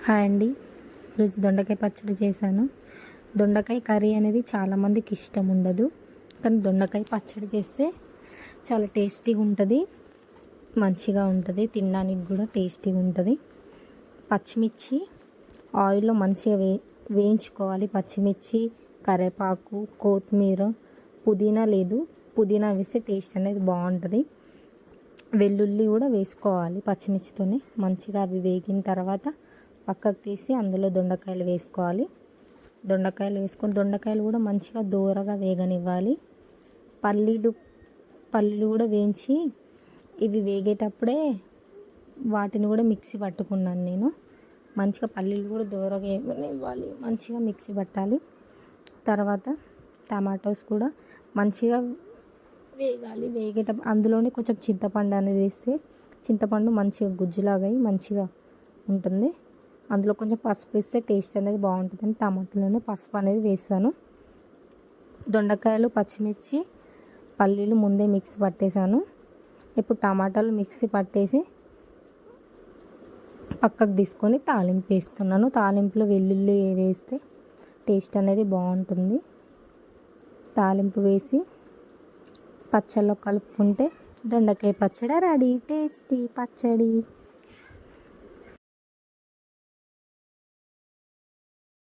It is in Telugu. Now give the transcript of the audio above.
హాయ్ అండి. ఈరోజు దొండకాయ పచ్చడి చేశాను. దొండకాయ కర్రీ అనేది చాలామందికి ఇష్టం ఉండదు, కానీ దొండకాయ పచ్చడి చేస్తే చాలా టేస్టీగా ఉంటుంది, మంచిగా ఉంటుంది, తినడానికి కూడా టేస్టీగా ఉంటుంది. పచ్చిమిర్చి ఆయిల్లో మంచిగా వేయించుకోవాలి. పచ్చిమిర్చి, కరివేపాకు, కొత్తిమీర, పుదీనా వేస్తే టేస్ట్ అనేది బాగుంటుంది. వెల్లుల్లి కూడా వేసుకోవాలి పచ్చిమిర్చితోనే. మంచిగా అవి వేగిన తర్వాత పక్కకు తీసి అందులో దొండకాయలు వేసుకోవాలి. దొండకాయలు వేసుకొని దొండకాయలు కూడా మంచిగా దోరగా వేగనివ్వాలి. పల్లీలు కూడా వేయించి ఇవి వేగేటప్పుడే వాటిని కూడా మిక్సీ పట్టుకున్నాను నేను. మంచిగా పల్లీలు కూడా దోరగా వేగనివ్వాలి, మంచిగా మిక్సీ పట్టాలి. తర్వాత టమాటోస్ కూడా మంచిగా వేగాలి. వేగేటప్పుడు అందులోనే కొంచెం చింతపండు అనేది వేస్తే చింతపండు మంచిగా గుజ్జులాగా మంచిగా ఉంటుంది. అందులో కొంచెం పసుపు వేస్తే టేస్ట్ అనేది బాగుంటుందని టమాటాలోనే పసుపు అనేది వేసాను. దొండకాయలు, పచ్చిమిర్చి, పల్లీలు ముందే మిక్సీ పట్టేశాను. ఇప్పుడు టమాటాలు మిక్సీ పట్టేసి పక్కకు తీసుకొని తాలింపు వేస్తున్నాను. తాలింపులో వెల్లుల్లి వేస్తే టేస్ట్ అనేది బాగుంటుంది. తాలింపు వేసి పచ్చళ్ళలో కలుపుకుంటే దొండకాయ పచ్చడి రెడీ. టేస్టీ పచ్చడి.